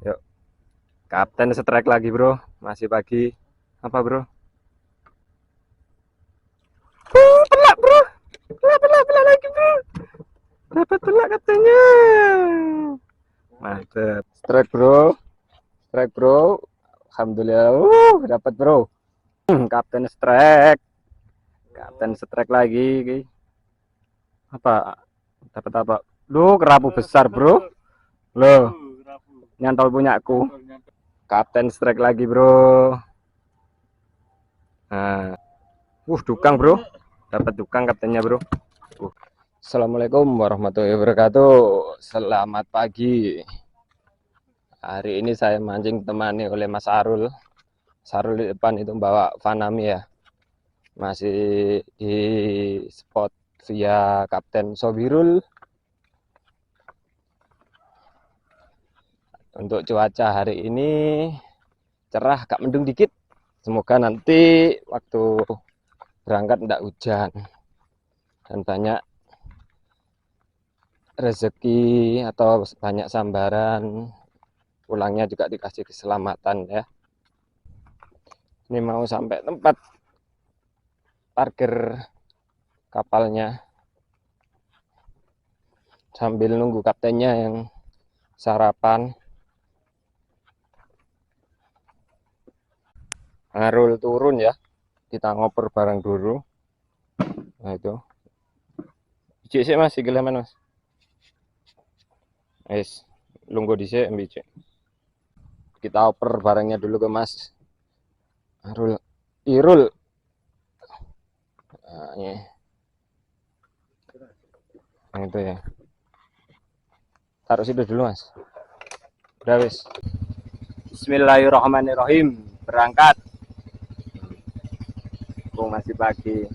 Yuk, kapten strike lagi bro. Masih pagi. Apa bro? Pelak bro. Pelak lagi bro. Dapat pelak katanya. Mantep. Strike bro. Strike bro. Alhamdulillah. Dapat bro. Kapten strike. Kapten strike lagi. Apa? Dapat apa? Duh, kerapu besar bro. Loh, nyantol punyaku. Kapten strike lagi bro. Nah, dukang bro. Dapat dukang kaptennya bro. Assalamualaikum warahmatullahi wabarakatuh. Selamat pagi. Hari ini saya mancing temani oleh Mas Arul. Mas Arul di depan itu bawa Fanami ya. Masih di spot via Kapten Sobirul. Untuk cuaca hari ini cerah, agak mendung dikit. Semoga nanti waktu berangkat tidak hujan dan banyak rezeki atau banyak sambaran, pulangnya juga dikasih keselamatan ya. Ini mau sampai tempat parkir kapalnya sambil nunggu kaptennya yang sarapan. Arul turun ya, kita ngoper bareng dulu. Nah itu biji sih mas, sigilnya mas. Lunggu di sini biji. Kita oper barangnya dulu ke mas Arul Irul. Nah, ini. Nah, itu ya. Taruh situ dulu mas. Udah wis. Bismillahirrahmanirrahim. Berangkat. Masih pagi.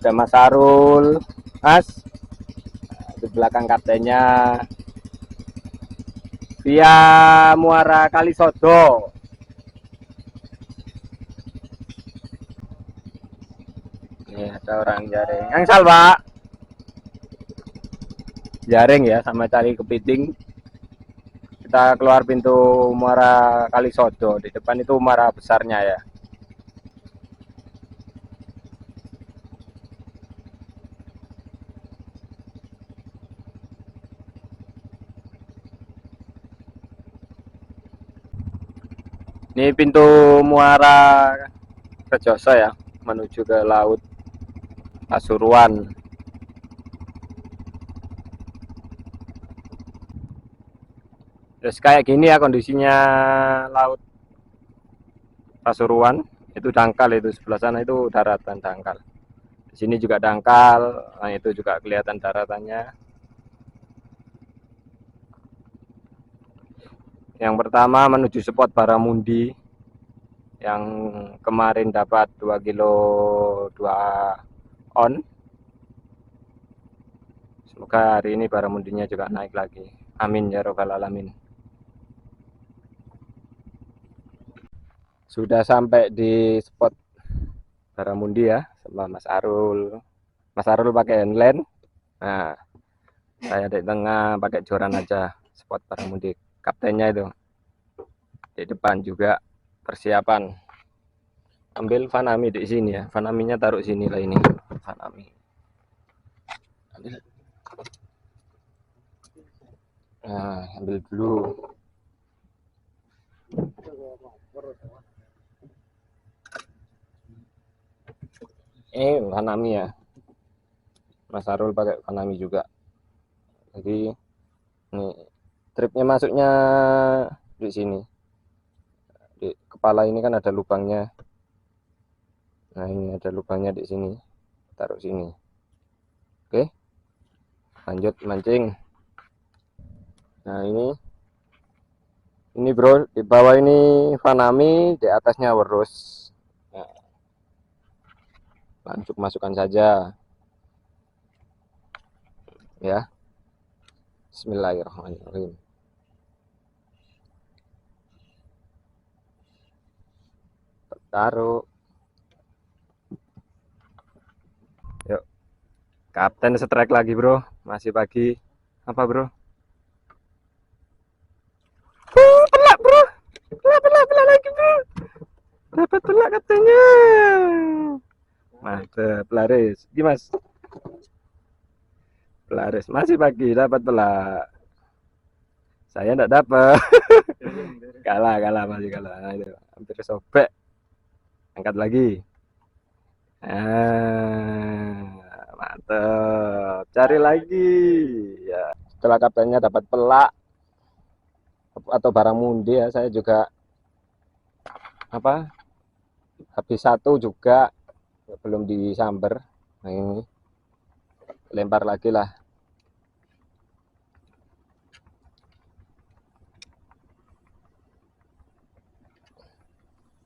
Ada Mas Arul, Mas. Di belakang kaptennya via Muara Kalisodo. Ini ada orang jaring. Angsal Pak. Jaring ya sama cari kepiting. Kita keluar pintu Muara Kalisodo. Di depan itu muara besarnya ya. Ini pintu Muara Rejoso ya, menuju ke laut Pasuruan. Terus kayak gini ya kondisinya laut Pasuruan. Itu dangkal, itu sebelah sana itu daratan dangkal. Di sini juga dangkal, nah itu juga kelihatan daratannya. Yang pertama menuju spot Baramundi yang kemarin dapat 2 kilo 2 on. Semoga hari ini Baramundinya juga naik lagi. Amin ya robbal alamin. Sudah sampai di spot Baramundi ya sama Mas Arul. Mas Arul pakai handline. Nah, saya di tengah pakai joran aja spot Baramundi. Kaptennya itu di depan juga persiapan. Ambil Fanami di sini ya. Fanaminya taruh sini lah ini. Fanami. Ambil. Nah, ambil dulu. Fanami ya. Mas Arul pakai Fanami juga. Jadi ini tripnya masuknya di sini. Di kepala ini kan ada lubangnya. Nah, ini ada lubangnya di sini. Taruh sini. Oke. Lanjut mancing. Nah, ini bro, di bawah ini Fanami, di atasnya Werus. Nah, langsung masukkan saja. Ya. Bismillahirrahmanirrahim. Taruh. Yuk, Kapten strike lagi bro, masih pagi. Apa bro? Pelak bro, pelak lagi bro. Dapat pelak katanya. Mantep, laris. Gimana? Laris, masih pagi dapat pelak. Saya enggak dapat. Kalah masih kalah. Nah, itu hampir sobek. Angkat lagi. Mantep. Cari lagi. Ya, setelah kaptennya dapat pelak atau barang mundi ya, saya juga apa? Habis satu juga belum disamber. Nah, ini lempar lagi lah.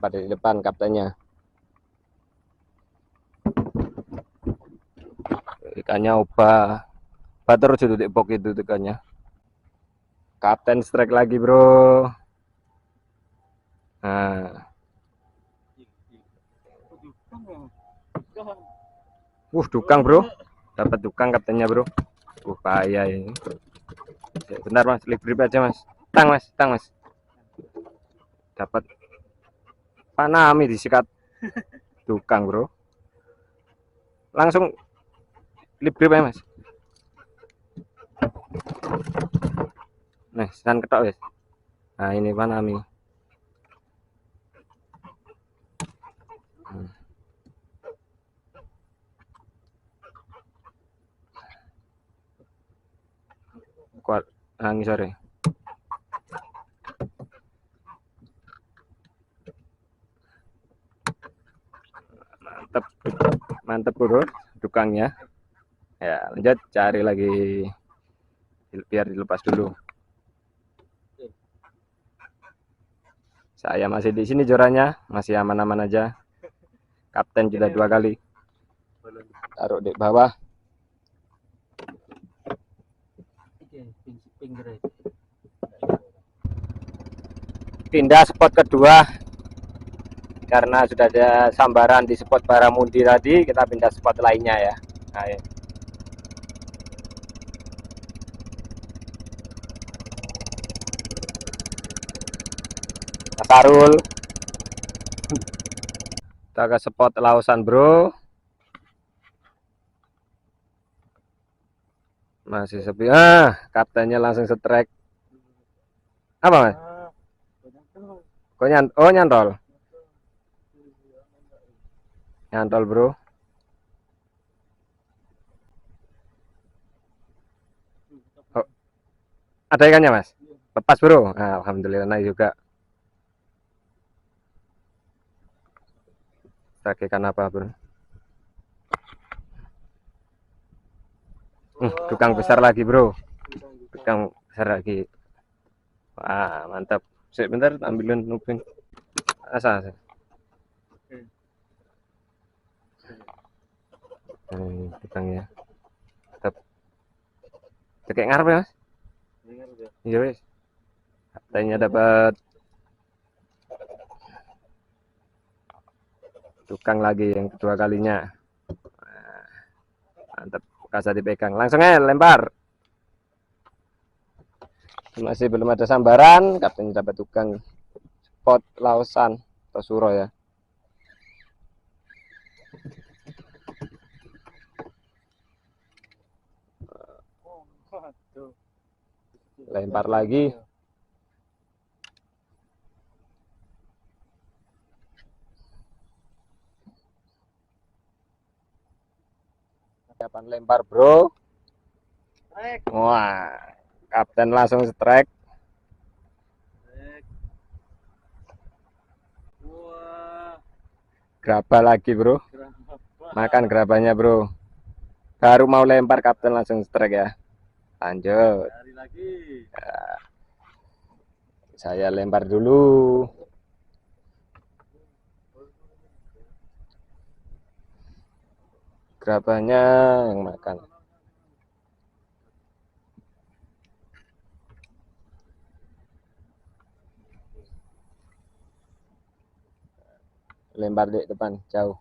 Pada di depan kaptennya. Ikannya ubah. Terus itu di box itu ikannya. Kapten strike lagi bro. Nah. Dukang bro. Dapat dukang kaptennya bro. Bahaya ini. Bentar mas, libri aja mas. Tang mas. Dapat panami disikat dukang bro. Langsung libri ya mas. Nah, setan ketok wis. Nah, ini panami. Kuat angin sore. Mantep bro dukangnya. Ya, lanjut cari lagi biar dilepas dulu. Saya masih di sini joranya, masih aman-aman aja. Kapten sudah 2 kali. Taruh di bawah. Pindah spot kedua. Karena sudah ada sambaran di spot Baramundi tadi, kita pindah spot lainnya ya. Nah, ya. Mas Arul. Kita ke spot Lausan bro. Masih sepi. Kaptennya langsung strike. Apa mas? Oh nyantol. Nyantol bro. Oh, ada ikannya mas? Lepas bro. Nah, alhamdulillah naik juga. Strike ikan apa bro? Dukang besar lagi bro. Dukang besar lagi. Wah mantap. Sebentar ambilin nupin. Asa. Dukangnya. Tetap. Kayak ngarep ya mas? Iya wes. Katanya dapat dukang lagi yang kedua kalinya. Mantap. Kasih dipegang. Langsung aja lempar. Masih belum ada sambaran. Kapten dapat dukang spot Lausan atau Suro ya. Lempar lagi. Siapan lempar bro. Wah, kapten langsung strike. Gerabah lagi bro. Makan gerabahnya bro. Baru mau lempar kapten langsung strike ya. Lanjut. Ya, saya lempar dulu. Gerabahnya yang makan. Lempar di depan jauh.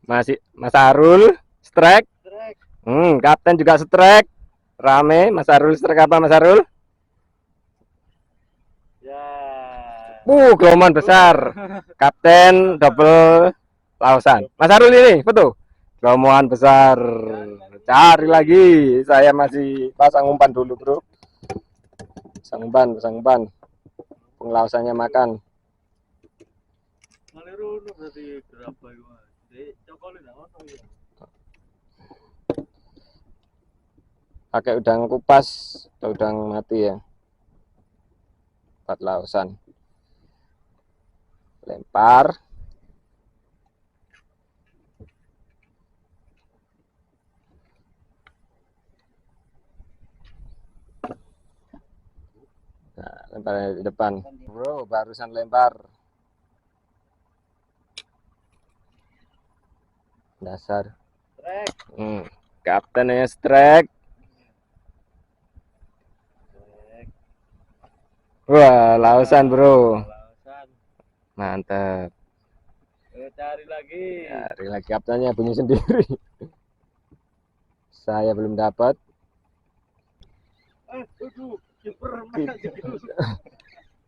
Masih Mas Arul strike. Kapten juga strike. Rame. Mas Arul strike apa Mas Arul? Ya. Gelombang besar. Kapten double lausan. Mas Arul ini, betul. Gelombang besar. Cari lagi. Saya masih pasang umpan dulu, bro. Pasang umpan. Pengelausannya makan. Pakai udang kupas, udang mati ya. 4 lausan. Lempar. Nah, lempar di depan. Bro, barusan lempar. Dasar. Kaptennya strike. Wah, lausan, bro. Mantap. Cari lagi. Cari lagi, kaptennya bunyi sendiri. Saya belum dapat.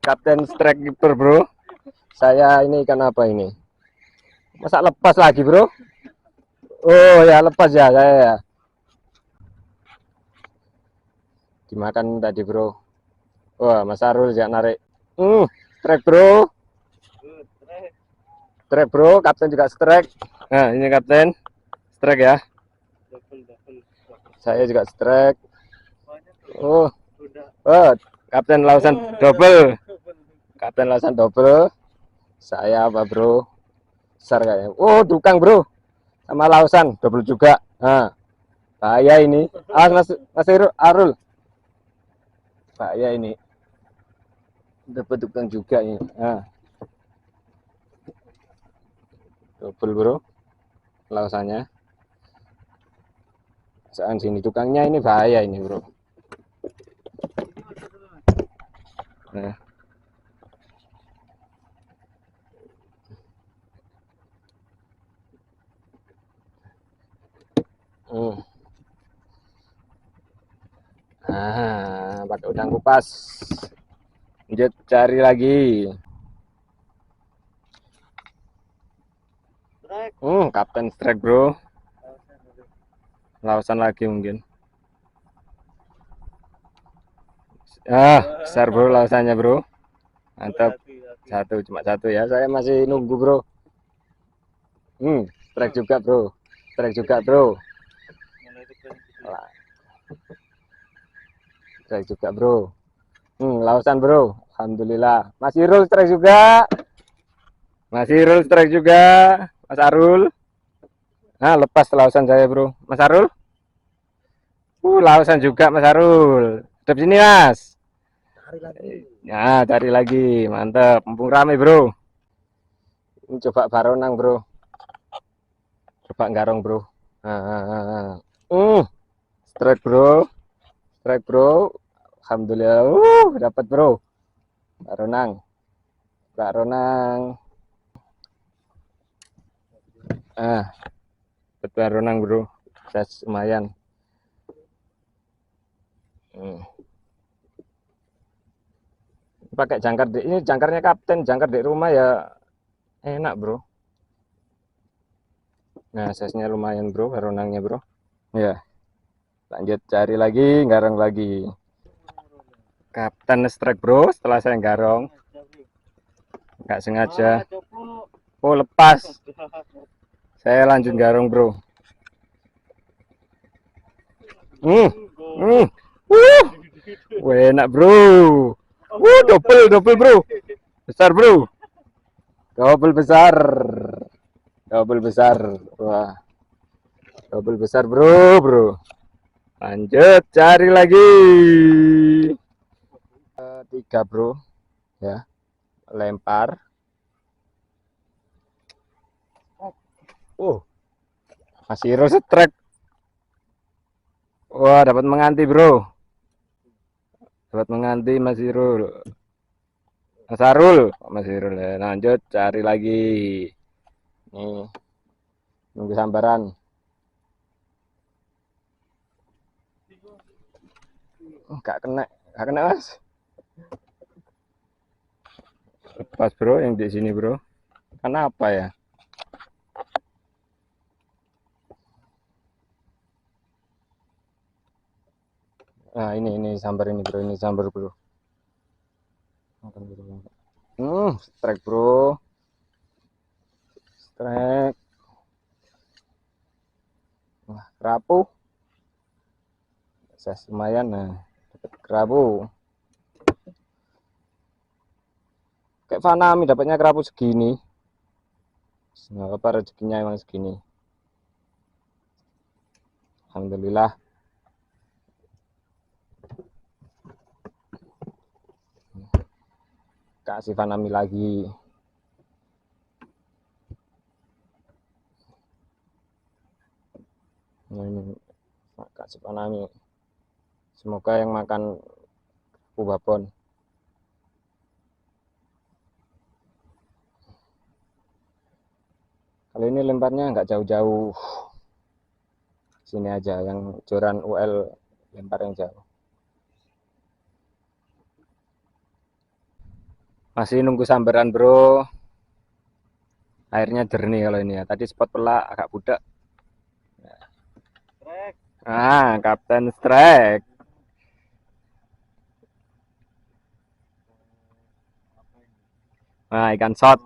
Kapten strike keeper, bro. Saya ini ikan apa ini? Masa lepas lagi, bro? Oh ya, lepas ya saya ya. Dimakan tadi, bro. Wah, Mas Arul jangan narik. Strike, bro. Strike, bro. Kapten juga strike. Nah, ini kapten. Strike ya. Saya juga strike. Oh, kapten lausan double. Kapten lausan double. Saya apa, bro? Besar kayaknya. Oh, dukang, bro. Sama lausan double juga. Nah, bahaya ini. Mas Arul. Bahaya ini. Dapat dukang juga ini. Nah. Double, bro. Lausannya. Saat sini tukangnya ini bahaya ini, bro. Nah. Pakai udang kupas. Lanjut cari lagi. Kapten strike, bro. Lausan lagi mungkin. Besar, bro, lausannya, bro. Mantap. Cuma satu ya. Saya masih nunggu, bro. Strike juga, bro. Strike juga, bro. Strike juga, bro. Lausan, bro. Alhamdulillah. Mas Irul strike juga. Mas Irul strike juga. Mas Arul. Nah, lepas lausan saya, bro. Mas Arul. Lausan juga, Mas Arul. Depan sini, Mas. Cari lagi. Ya, cari lagi. Mantap. Mumpung rame, bro. Ini coba baronang, bro. Coba garong, bro. Strike, bro. Strike, bro. Alhamdulillah. Dapat, bro. Baronang. Dapat baronang, bro. Saya lumayan. Pakai jangkar ini jangkarnya kapten, jangkar di rumah ya enak, bro. Nah, size-nya lumayan, bro, baronangnya, bro. Ya. Lanjut cari lagi, garong lagi. Kapten strike, bro, setelah saya garong. Nggak sengaja. Oh, lepas. Saya lanjut garong, bro. Enak, bro. Double, bro. Besar, bro. Double besar. Wah. Double besar, bro. Lanjut cari lagi. 3, bro. Ya. Lempar. Masih Rose track. Wah, dapat menganti, bro. Dapat menganti Mas Irul. Mas Arul, Mas Irul ya. Lanjut cari lagi. Nih. nunggu sambaran. Gak kena mas. Lepas bro yang di sini bro. Kenapa ya? Nah ini sambar ini bro, ini sambar bro. Strike bro. Strike. Wah, kerapu. Saya lumayan nah. Dapat kerapu. Kayak Fanami dapatnya kerapu segini. Nggak apa rezekinya emang segini. Alhamdulillah. Kasih Fanami lagi. Nah, ini kasih Fanami. Semoga yang makan babon. Kali ini lemparnya nggak jauh-jauh. Sini aja yang joran UL lempar yang jauh. Masih nunggu sambaran bro. Airnya jernih kalau ini ya. Tadi spot pelak agak budak. Kapten strike. Nah, ikan shot.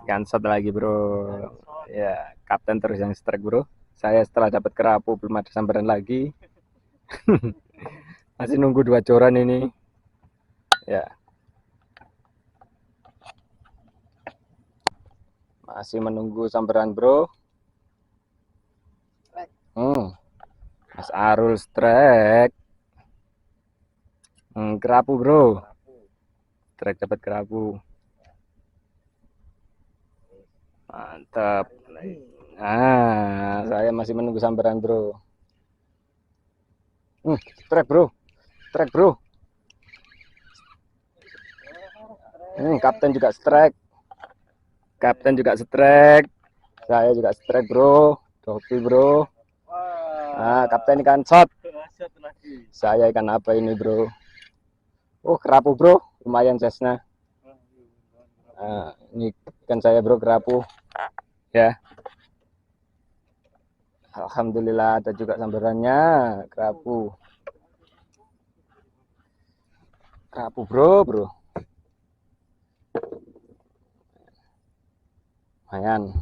Ikan shot lagi bro. Ya, kapten terus yang strike bro. Saya setelah dapat kerapu belum ada sambaran lagi. Masih nunggu 2 joran ini. Ya. Masih menunggu sambaran bro. Mas Arul strike. Kerapu bro. Strike dapat kerapu. Mantap. Saya masih menunggu sambaran bro. Strike bro. Strike bro. Kapten juga strike. Kapten juga strike. Saya juga strike bro. Topi bro. Kapten ikan shot. Saya ikan apa ini bro? Kerapu bro. Lumayan size-nya. Ini ikan saya bro, kerapu. Ya. Alhamdulillah ada juga sambarannya. Kerapu. Kerapu bro. Lumayan.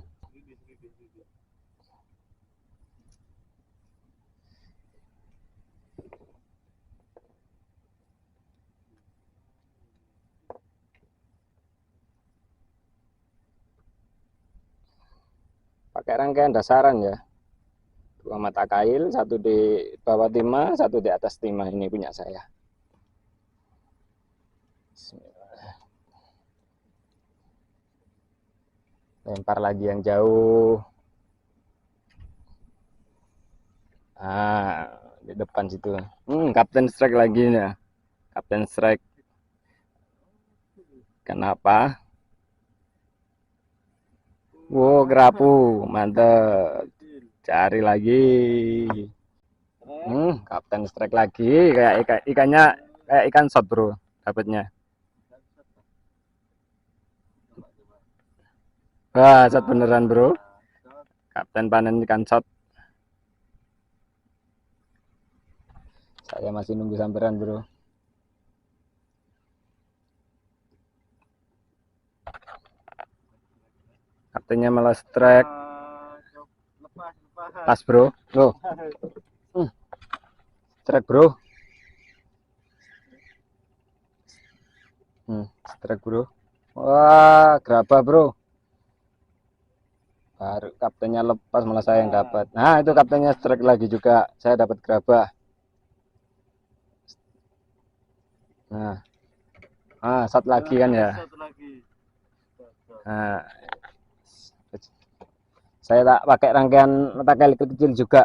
Pakai rangkaian dasaran ya. 2 mata kail, 1 di bawah timah, 1 di atas timah. Ini punya saya. Lempar lagi yang jauh. Di depan situ. Kapten strike lagi nih. Kapten strike. Kenapa? Kerapu. Mantap. Cari lagi. Kapten strike lagi. Kayak ikannya kayak ikan shot bro. Dapatnya. Shot beneran bro. Kapten panen ikan shot. Saya masih nunggu sambaran bro. Kaptennya malah strike. Pas bro. Loh. Strike bro. Strike bro. Wah, gerabah bro. Baru kaptennya lepas malah saya yang dapat. Nah, itu kaptennya strike lagi juga. Saya dapat gerabah. Shot lagi kan ya. Saya tak pakai rangkaian mata kail kecil juga.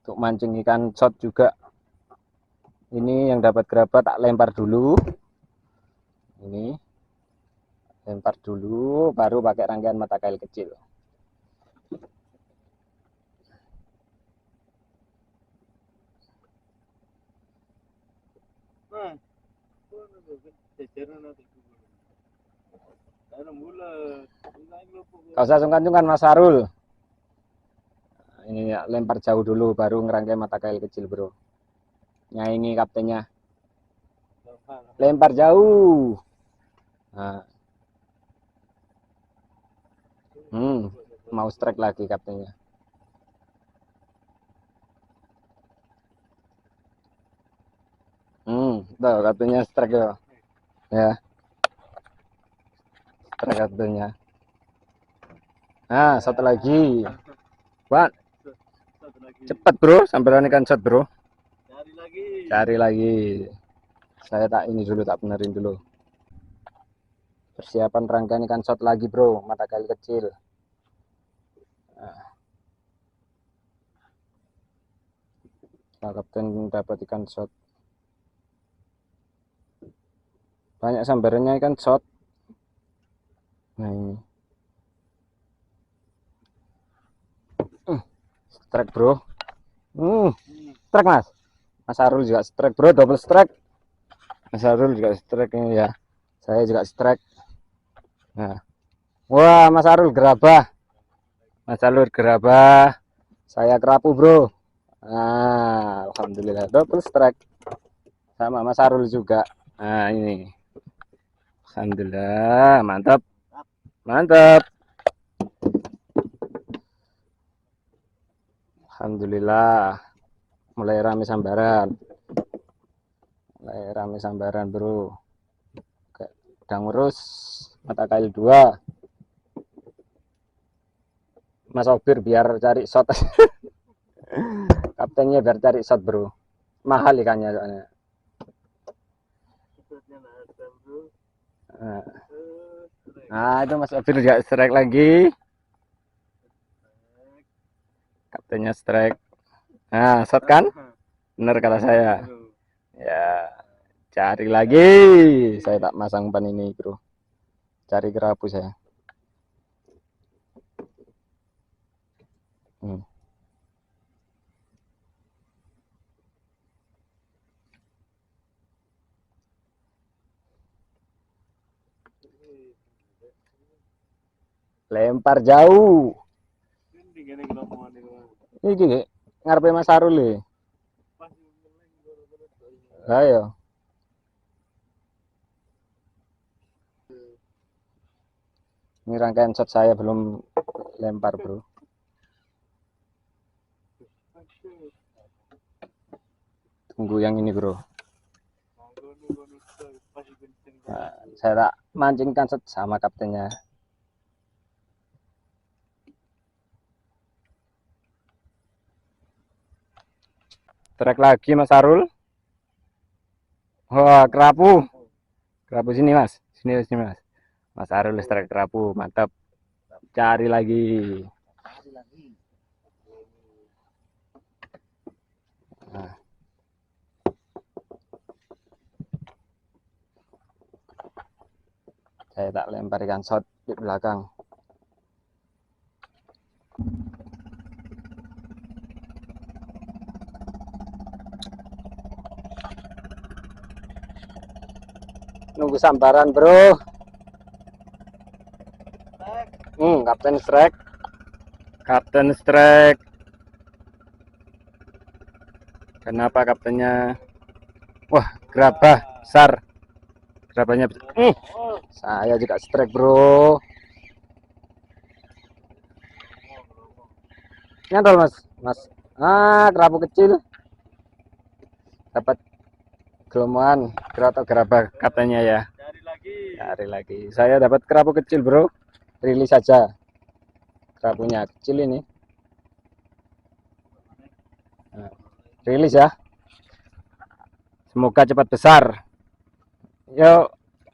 Untuk mancing ikan shot juga. Ini yang dapat gerabah tak lempar dulu. Ini Lempar dulu, baru pakai rangkaian mata kail kecil. Gak usah sungkan-sungkan Mas Sarul. Ini ya, lempar jauh dulu, baru ngerangkai mata kail kecil bro. Nyaingi kaptennya. Lempar jauh. Nah. Mau strike lagi kaptennya. Tuh kaptennya strike ya. Ya. Strike kaptennya. Nah, satu lagi. Wah. Cepat bro, sambil ikan shot bro. Cari lagi. Saya tak ini dulu, tak benerin dulu. Persiapan rangkaian ikan shot lagi bro, mata kail kecil. Nah, kapten dapat ikan shot. Banyak sambarannya ikan shot. Nah ini. Strike bro. Strike mas. Mas Sarul juga strike bro, double strike. Mas Sarul juga strike ini ya. Saya juga strike. Nah. Wah, Mas Sarul gerabah. Mas Sarul gerabah. Saya kerapu bro. Nah, alhamdulillah double strike. Sama Mas Sarul juga. Nah, ini. Alhamdulillah, mantap. Mantap. Alhamdulillah. Mulai rame sambaran. Bro. Udah ngurus mata kail 2. Mas Obir biar cari shot. Kaptennya biar cari shot bro. Mahal ikannya soalnya. Nah itu Mas Obir juga strike lagi. Kaptennya strike. Nah shot kan? Bener kata saya. Ya. Cari lagi. Saya tak masang pan ini bro. Cari kerapu saya. Lempar jauh. Ini ngarepe Mas Sarul nih. Ayo. Ini rangkaian shot saya belum lempar bro. Tunggu yang ini bro. Nah, saya tak mancingkan shot sama kaptennya. Trek lagi Mas Sarul. Wah, kerapu. Kerapu sini Mas. Sini Mas. Mas Sarul strike kerapu, mantap. Cari lagi. Nah. Saya tak lempar ikan shot di belakang. Nunggu sambaran bro. Kapten strike. Kapten strike. Kenapa kaptennya? Wah, gerabah besar. Gerabahnya saya juga strike bro. Nyantol mas. Kerapu kecil. Dapat gelombang atau gerabah katanya ya. Cari lagi. Saya dapat kerapu kecil bro. Rilis saja. Kerapunya kecil ini. Nah, rilis ya. Semoga cepat besar. Yuk.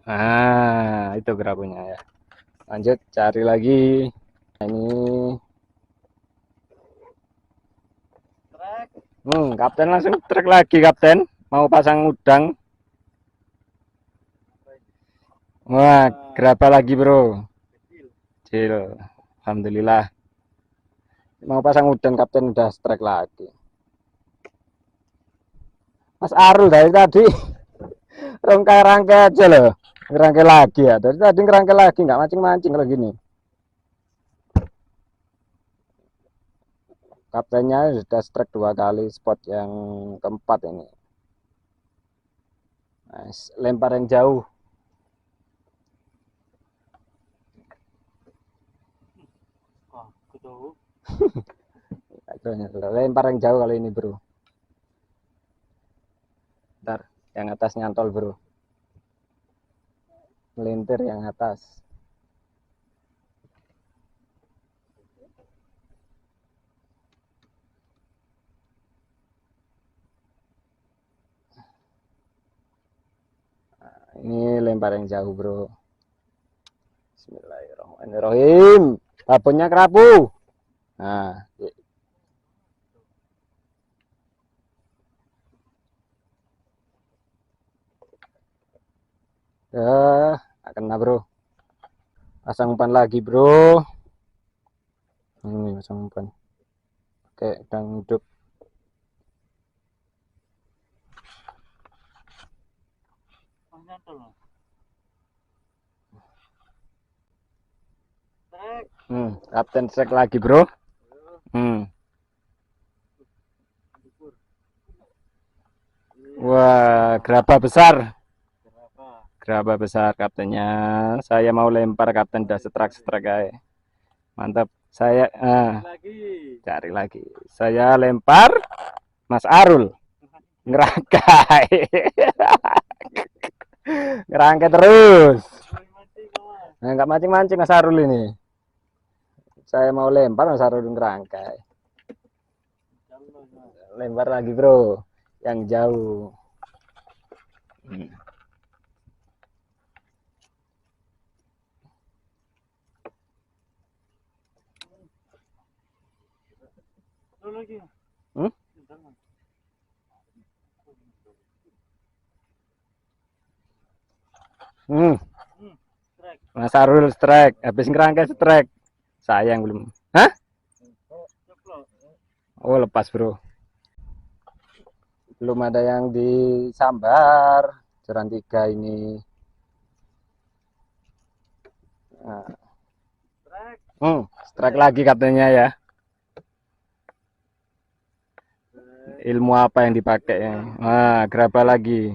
Nah, itu kerapunya ya. Lanjut cari lagi. Nah, ini. Kapten langsung trek lagi kapten. Mau pasang udang. Wah, gerabah lagi bro. Kecil. Kecil. Alhamdulillah. Mau pasang udang kapten udah strike lagi. Mas Arul dari tadi rangkai-rangkai aja loh. Ngerangkai lagi ya. Dari tadi ngerangkai lagi nggak mancing-mancing kalau gini. Kaptennya sudah strike 2 kali, spot yang keempat ini. Nice. Lempar yang jauh. Wah, aku tahu. Lempar yang jauh kali ini bro. Ntar yang atas nyantol bro. Melintir yang atas. Ini lempar yang jauh bro. Bismillahirrahmanirrahim. Babonnya kerapu. Nah, kena bro. Pasang umpan lagi bro. Ini pasang umpan. Oke, udang hidup. Kapten strike lagi bro. Wah, gerabah besar. Gerabah besar kaptennya. Saya mau lempar, kapten udah strike guys. Mantap. Saya cari lagi. Saya lempar, Mas Arul ngerangkai. Ngerangkai terus. Nah, nggak mancing-mancing Mas Arul ini. Saya mau lempar, Mas Arul ngerangkai. Lempar lagi bro, yang jauh. Mas Arul strike, habis ngerangkai strike. Sayang belum. Hah? Oh, lepas bro. Belum ada yang disambar. Joran 3 ini. Nah. Strike lagi katanya ya. Ilmu apa yang dipakai? Nah, gerabah lagi.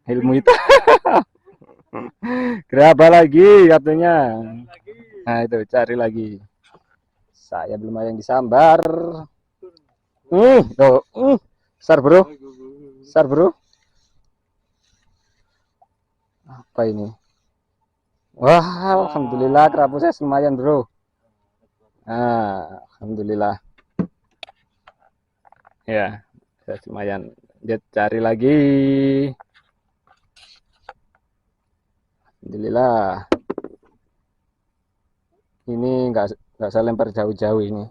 Ilmu hitam. Gerabah lagi katanya. Nah, itu cari lagi. Saya belum ada yang disambar. Besar bro. Besar bro. Apa ini? Wah, alhamdulillah kerapu saya lumayan bro. Alhamdulillah. Ya, saya lumayan. Dia cari lagi. Alhamdulillah. Ini nggak saya lempar jauh-jauh ini.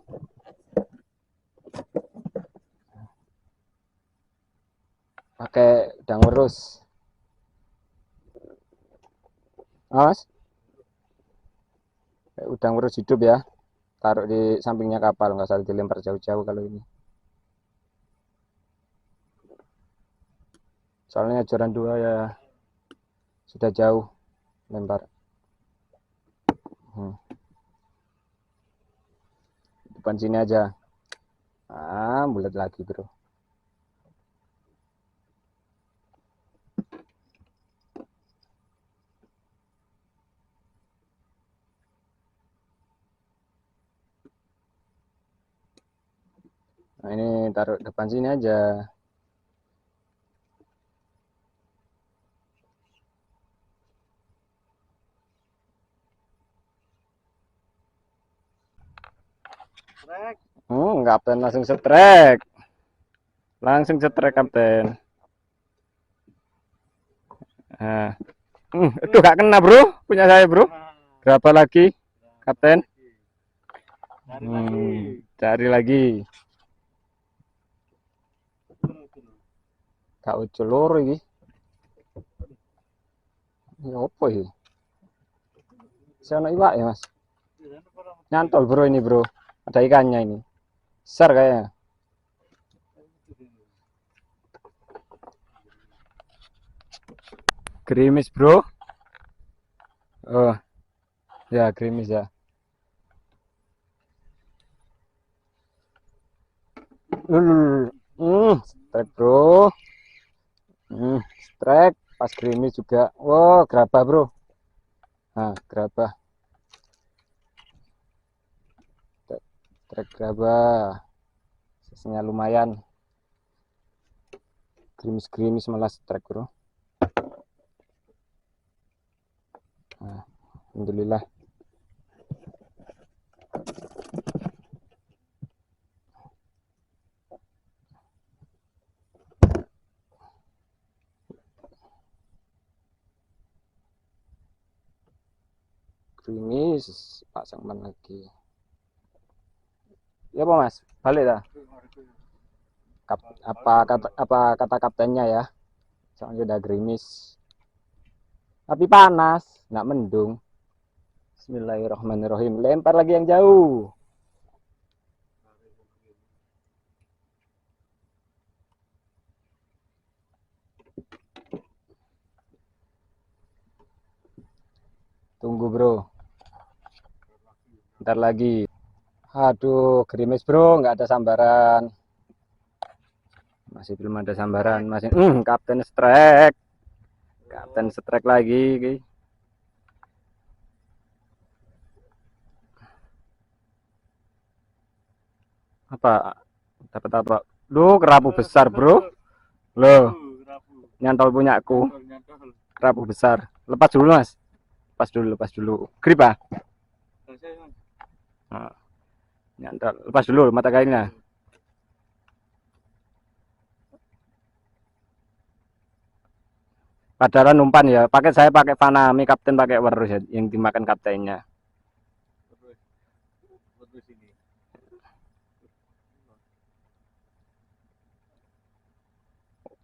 Pakai udang urus. Mas, udang urus hidup ya. Taruh di sampingnya kapal, nggak usah dilempar jauh-jauh kalau ini. Soalnya joran 2 ya sudah jauh lempar. Depan sini aja. Bulat lagi bro. Nah, ini taruh depan sini aja. Kapten langsung strike. Langsung strike kapten. Aduh, gak kena bro, punya saya bro. Berapa lagi kapten? Cari lagi. Kak ucul loro iki. Ini apa iki? Saya iwak ya mas. Di sana para mati. Nyantol bro ini bro. Ada ikannya ini. Besar kayaknya. Gerimis bro. Oh ya gerimis ya. Strike bro. Strike pas gerimis juga. Wow gerabah bro. Nah gerabah. Strike gerabah. Sisinya lumayan. Gerimis malah strike bro. Nah, alhamdulillah. Gerimis pasang ban lagi. Ya apa mas? Balik dah. Apa kata kaptennya ya? Soalnya udah gerimis. Tapi panas, nggak mendung. Bismillahirrahmanirrahim. Lempar lagi yang jauh. Tunggu bro. Ntar lagi. Aduh, gerimis bro, nggak ada sambaran. Masih belum ada sambaran. Masih, Kapten strike. Kapten strike lagi. Apa? Dapat apa? Duh, kerapu besar bro. Loh, nyantol punyaku. Kerapu besar. Lepas dulu mas. Lepas dulu. Grip ah? Nah, nyantol. Lepas dulu mata kainnya. Padaran umpan ya. Saya pakai Fanami, kapten pakai Werus ya, yang dimakan kaptennya.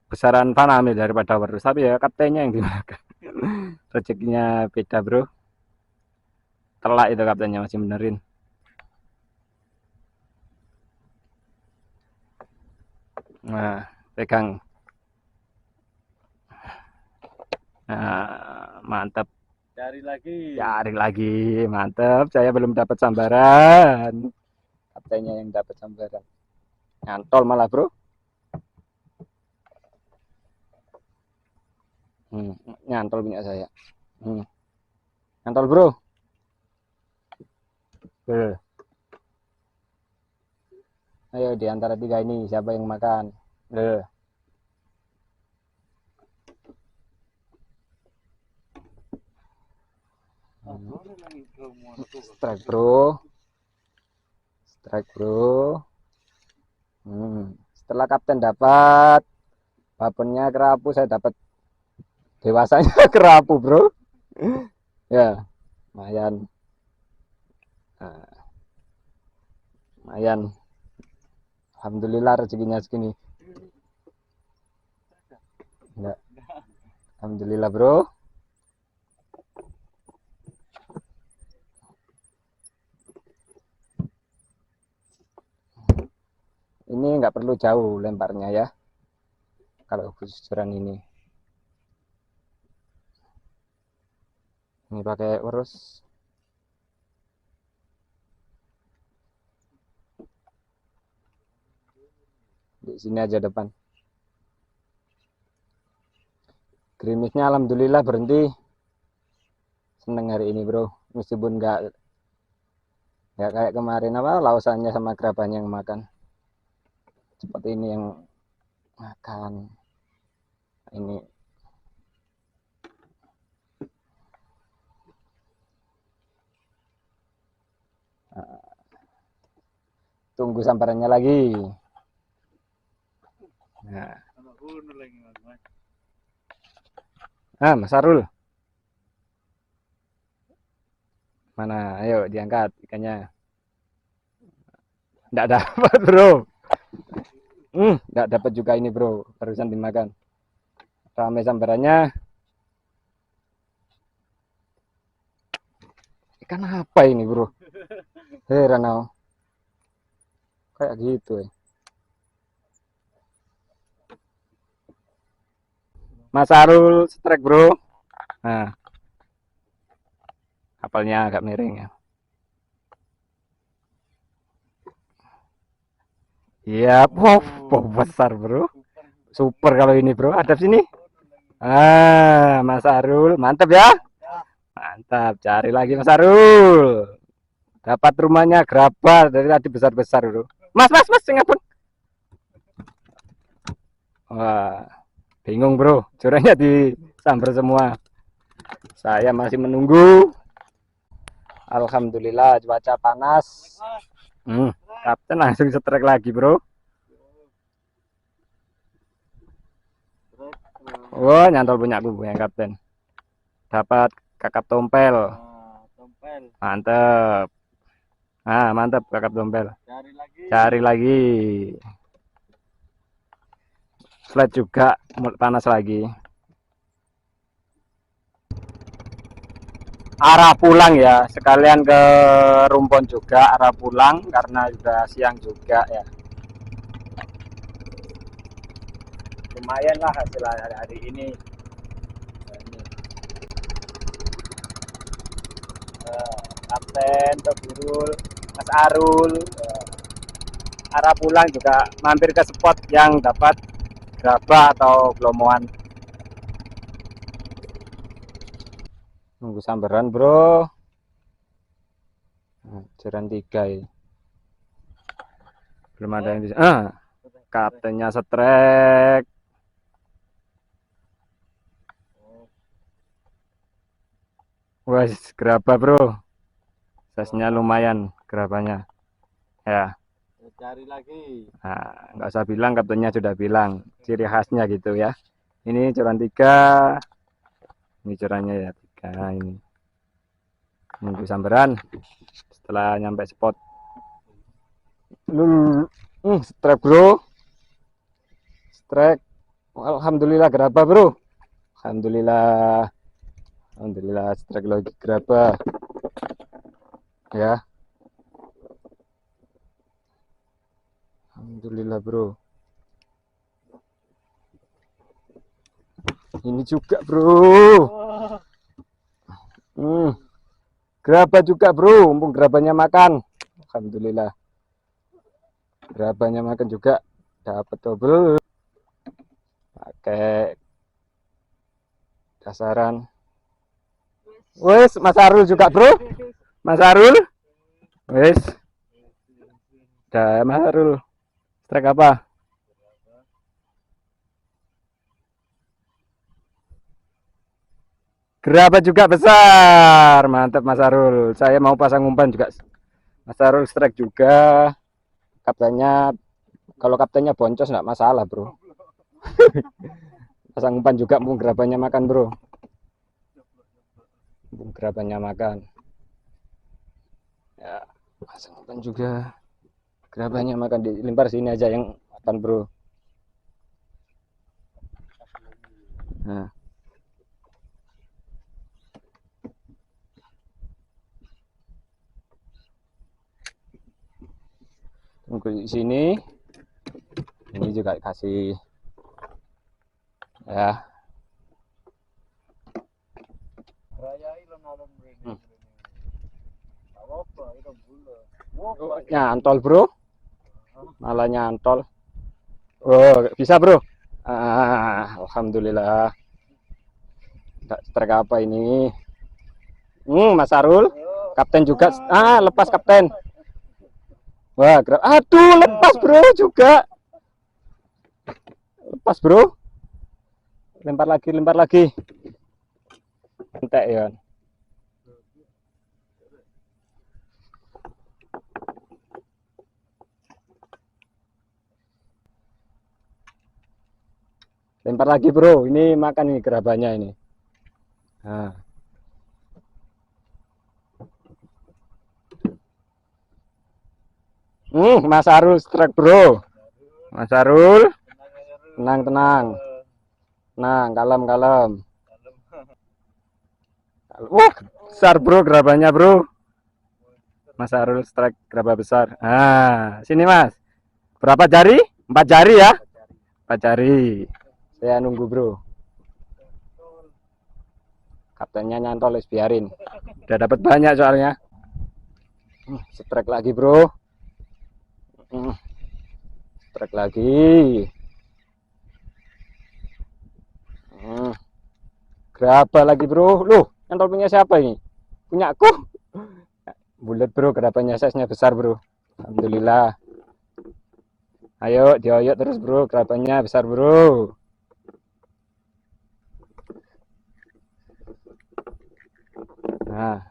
Besaran Fanami daripada Werus, tapi ya kaptennya yang dimakan. Rezekinya beda bro. Telak itu kaptennya masih benerin. Nah, pegang. Nah, mantap. Cari lagi, mantap. Saya belum dapat sambaran. Kaptennya yang dapat sambaran. Nyantol malah bro. Nyantol punya saya. Nyantol bro. Ayo di antara 3 ini siapa yang makan? Strike bro. Setelah kapten dapat babonnya kerapu, saya dapat dewasanya kerapu bro. Ya lumayan. Lumayan. Alhamdulillah rezekinya segini. Enggak. Alhamdulillah bro. Ini nggak perlu jauh lemparnya ya. Kalau kejujuran ini. Ini pakai Werus. Di sini aja depan. Gerimisnya alhamdulillah berhenti. Seneng hari ini bro. Meskipun nggak kayak kemarin lausannya sama gerabahnya yang makan. Seperti ini yang makan. Ini tunggu sambarannya lagi. Nah, Mas Arul. Mana? Ayo diangkat ikannya. Nggak dapat bro. Nggak dapat juga ini bro. Barusan dimakan. Ramai sambarannya. Ikan apa ini bro? Heran aku. Kayak gitu ya. Mas Arul strike bro. Nah, kapalnya agak miring ya. Iya, wow, besar bro. Super kalau ini bro. Hadap sini. Mas Arul, mantap ya. Mantap. Cari lagi Mas Arul. Dapat rumahnya gerabah dari tadi besar-besar bro. Mas, singapun. Wah, bingung bro. Curahnya disambar semua. Saya masih menunggu. Alhamdulillah cuaca panas. Kapten langsung strike lagi bro. Wah, nyantol punya aku yang kapten. Dapat kakap tompel. Tompel. Mantep. Mantap kakap tompel. Cari lagi. Cari lagi. Flat juga panas lagi. Arah pulang ya, sekalian ke rumpon juga arah pulang karena sudah siang juga ya. Lumayan lah hasil hari ini. Kapten, Burul, Mas Arul. Arah pulang juga mampir ke spot yang dapat gerabah atau blomoan. Nunggu sambaran bro. Jaran 3 ya. Belum ada yang bisa. Kaptennya strike. Wah, gerabah bro. Size-nya lumayan gerabahnya. Ya. Cari lagi. Nggak usah bilang, kaptennya sudah bilang. Ciri khasnya gitu ya. Ini curan 3. Ini curannya ya 3 ini. Nunggu sambaran. Setelah nyampe spot. Strike bro. Strike. Alhamdulillah gerabah bro. Alhamdulillah strike lagi gerabah ya. Alhamdulillah bro. Ini juga bro. Gerabah juga bro. Mumpung gerabahnya makan. Alhamdulillah gerabahnya makan juga. Dapat double. Pakai dasaran. Wes, Mas Arul juga bro. Mas Arul. Wes. Dah Mas Arul. Strike apa? Gerabah juga besar. Mantap Mas Arul. Saya mau pasang umpan juga. Mas Arul strike juga. Kaptennya, kalau kaptennya boncos nggak masalah bro. Pasang umpan juga, mau gerabahnya makan bro. Gerabahnya makan ya, pasang umpan juga, gerabahnya makan, dilempar sini aja yang makan bro. Nah, tunggu di sini. Ini juga kasih ya. Nyantol bro, malah nyantol. Oh bisa bro. Alhamdulillah. Strike apa ini? Mas Arul, kapten juga. Lepas kapten. Wah, aduh lepas bro juga. Lepas bro. Lempar lagi. Entek ya. Lempar lagi bro, ini makan nih gerabahnya ini. Mas Arul strike bro. Mas Arul, tenang, kalem. Wah, besar bro gerabahnya bro. Mas Arul strike gerabah besar. Ah, sini Mas. Berapa jari? 4 jari ya? 4 jari. Saya nunggu bro. Kaptennya nyantol, biarin. Udah dapat banyak soalnya. Strike lagi bro. Strike lagi. Gerabah lagi bro. Loh, nyantol punya siapa ini? Punya aku. Bulat bro, gerabahnya size-nya besar bro. Alhamdulillah. Ayo dioyok terus bro, gerabahnya besar bro. Nah,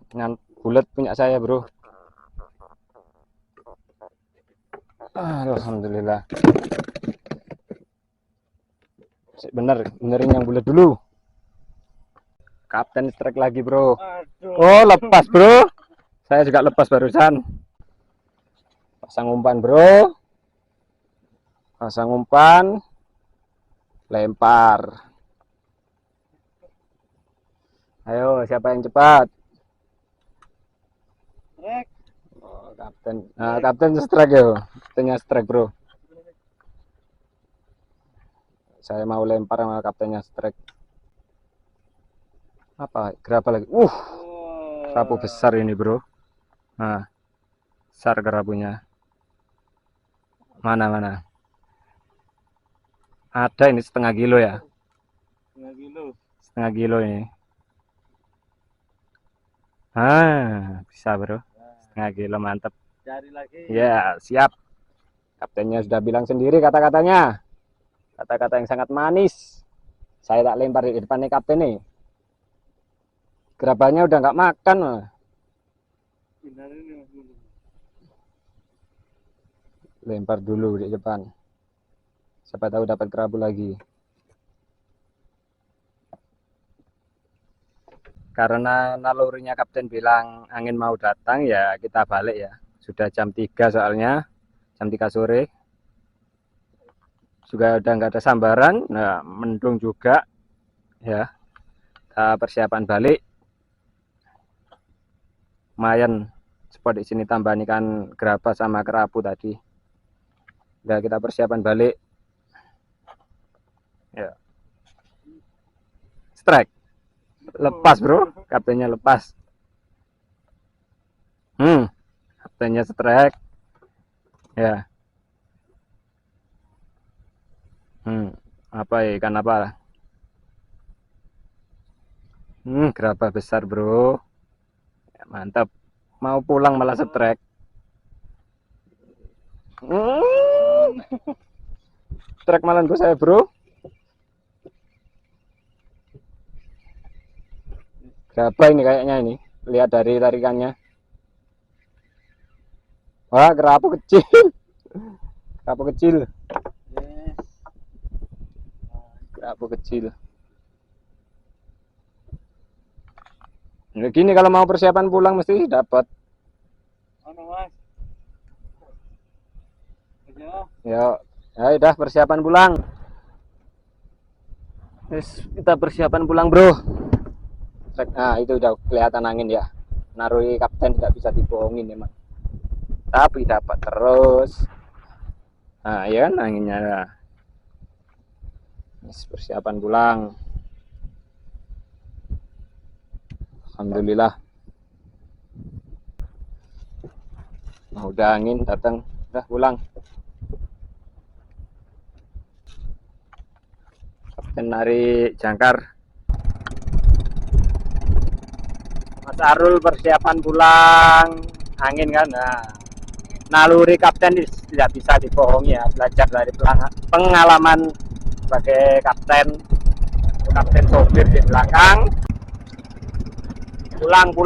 bulat punya saya bro. Alhamdulillah. Benerin yang bulat dulu. Kapten strike lagi bro. Aduh. Oh lepas bro. Saya juga lepas barusan. Pasang umpan bro. Pasang umpan. Lempar. Ayo siapa yang cepat? Strike. Oh, kapten. Nah, kapten strike ya. Kaptennya strike bro. Saya mau lempar sama kaptennya strike. Apa? Gerabah lagi. Kerapu besar ini bro. Nah, besar kerapunya. Mana? Ada ini setengah kilo ya. Setengah kilo ini. Bisa bro. Setengah kilo mantap. Cari lagi. Ya, siap. Kaptennya sudah bilang sendiri kata-katanya. Kata-kata yang sangat manis. Saya tak lempar di depannya kapten nih. Gerabahnya udah nggak makan. Lempar dulu di depan. Siapa tahu dapat kerabu lagi. Karena nalurinya kapten bilang angin mau datang, ya kita balik ya. Sudah jam 3 soalnya. Jam 3 sore. Juga udah nggak ada sambaran. Nah, mendung juga. Ya. Kita persiapan balik. Lumayan spot di sini tambahan ikan gerabah sama kerapu tadi. Udah kita persiapan balik. Ya. Strike. Lepas bro, kaptennya lepas. Kaptennya strike. Ya. Apa ya, ikan apa? Gerabah besar bro. Ya, mantap. Mau pulang malah strike. Strike malah gue saya bro. Gerabah ini kayaknya ini. Lihat dari tarikannya. Wah, kerapu kecil. Kerapu kecil. Kerapu kecil. Nah, gini kalau mau persiapan pulang mesti dapat. Ya, udah persiapan pulang. Kita persiapan pulang bro. Nah itu udah kelihatan angin ya. Narui kapten tidak bisa dibohongin emang. Tapi dapat terus. Nah ya kan anginnya. Persiapan pulang. Alhamdulillah. Nah, udah angin datang, udah pulang. Kapten narik jangkar. Mas Arul persiapan pulang, angin kan. Nah, naluri kapten tidak bisa dibohongi ya. Belajar dari pengalaman sebagai kapten sopir di belakang. Pulang.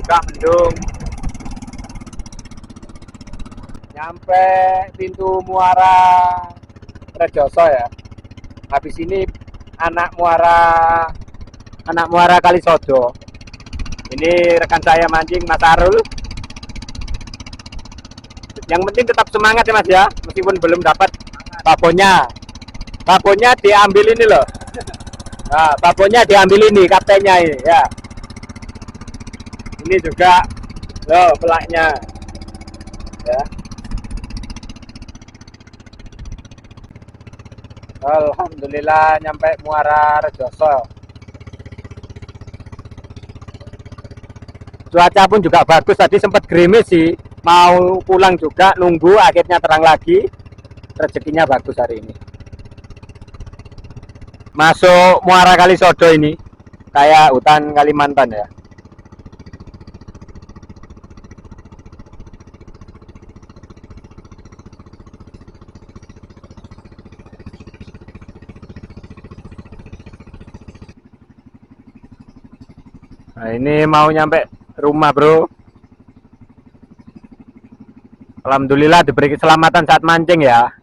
Mendung. Nyampe pintu muara Rejoso ya. Habis ini anak muara Kalisodo. Ini rekan saya mancing, Mas Arul. Yang penting tetap semangat ya Mas ya, meskipun belum dapat babonnya. Babonnya diambil ini loh. Nah, babonnya diambil ini, kaptennya ini ya. Ini juga loh pelaknya ya. Alhamdulillah nyampe Muara Rejoso. Cuaca pun juga bagus, tadi sempat gerimis sih. Mau pulang juga nunggu akhirnya terang lagi. Rezekinya bagus hari ini. Masuk Muara Kalisodo ini kayak hutan Kalimantan ya. Nah, ini mau nyampe rumah, Bro. Alhamdulillah diberi keselamatan saat mancing ya.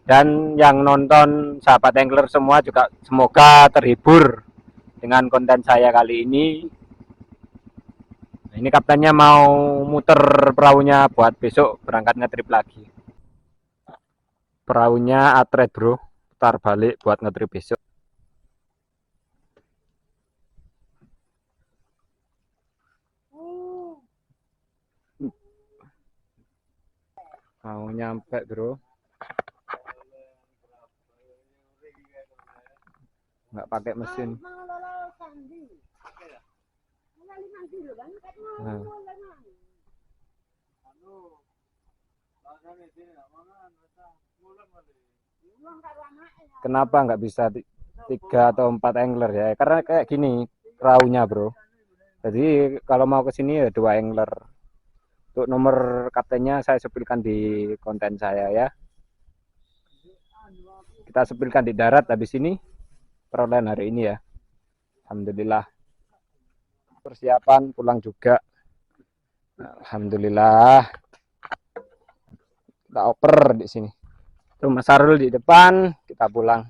Dan yang nonton sahabat angler semua juga semoga terhibur dengan konten saya kali ini. Nah, ini kaptennya mau muter perahunya buat besok berangkat ngetrip lagi. Perahunya atret, Bro. Putar balik buat ngetrip besok. Mau nyampe, Bro. Nggak pakai mesin. Nah. Kenapa nggak bisa 3 atau 4 angler ya? Karena kayak gini perahunya, Bro. Jadi kalau mau ke sini ya 2 angler. Untuk nomor kaptennya saya sepilkan di konten saya ya. Kita sepilkan di darat habis ini perolehan hari ini ya. Alhamdulillah. Persiapan pulang juga. Alhamdulillah. Kita oper di sini. Tuh Mas Sarul di depan, kita pulang.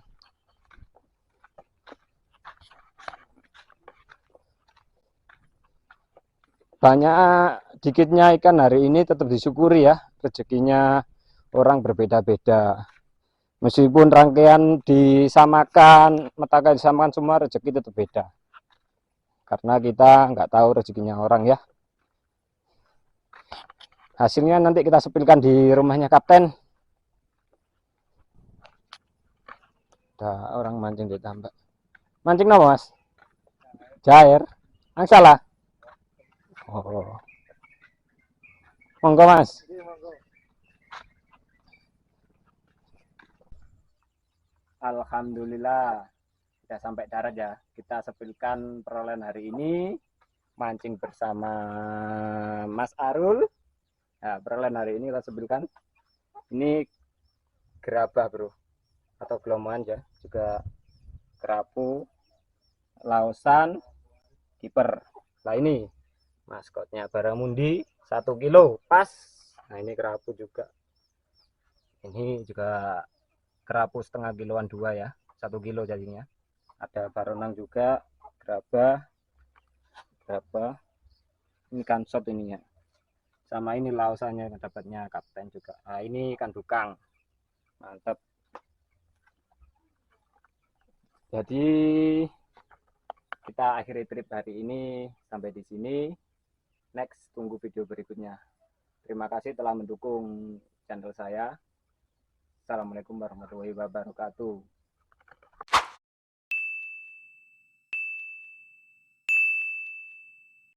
Banyak dikitnya ikan hari ini tetap disyukuri ya. Rezekinya orang berbeda-beda. Meskipun rangkaian disamakan, metaka disamakan, semua rezeki tetap beda. Karena kita nggak tahu rezekinya orang ya. Hasilnya nanti kita sepilkan di rumahnya kapten. Ada orang mancing di tambak. Mancing apa, Mas? Jair. Salah. Oh. Monggo, Mas. Alhamdulillah sudah sampai darat ya. Kita sepilkan perolehan hari ini mancing bersama Mas Arul. Nah, perolehan hari ini kita sepilkan. Ini gerabah, Bro, atau gelombang ya, juga kerapu, lausan, kiper. Nah, ini maskotnya Baramundi 1 kilo pas. Nah, ini kerapu juga. Ini juga kerapu setengah kiloan 2 ya, 1 kilo jadinya. Ada baronang juga, gerabah, ini ikan shot ininya. Sama ini lausannya yang dapatnya kapten juga. Nah, ini ikan dukang. Mantap. Jadi kita akhiri trip hari ini sampai di sini. Next, tunggu video berikutnya. Terima kasih telah mendukung channel saya. Assalamualaikum warahmatullahi wabarakatuh.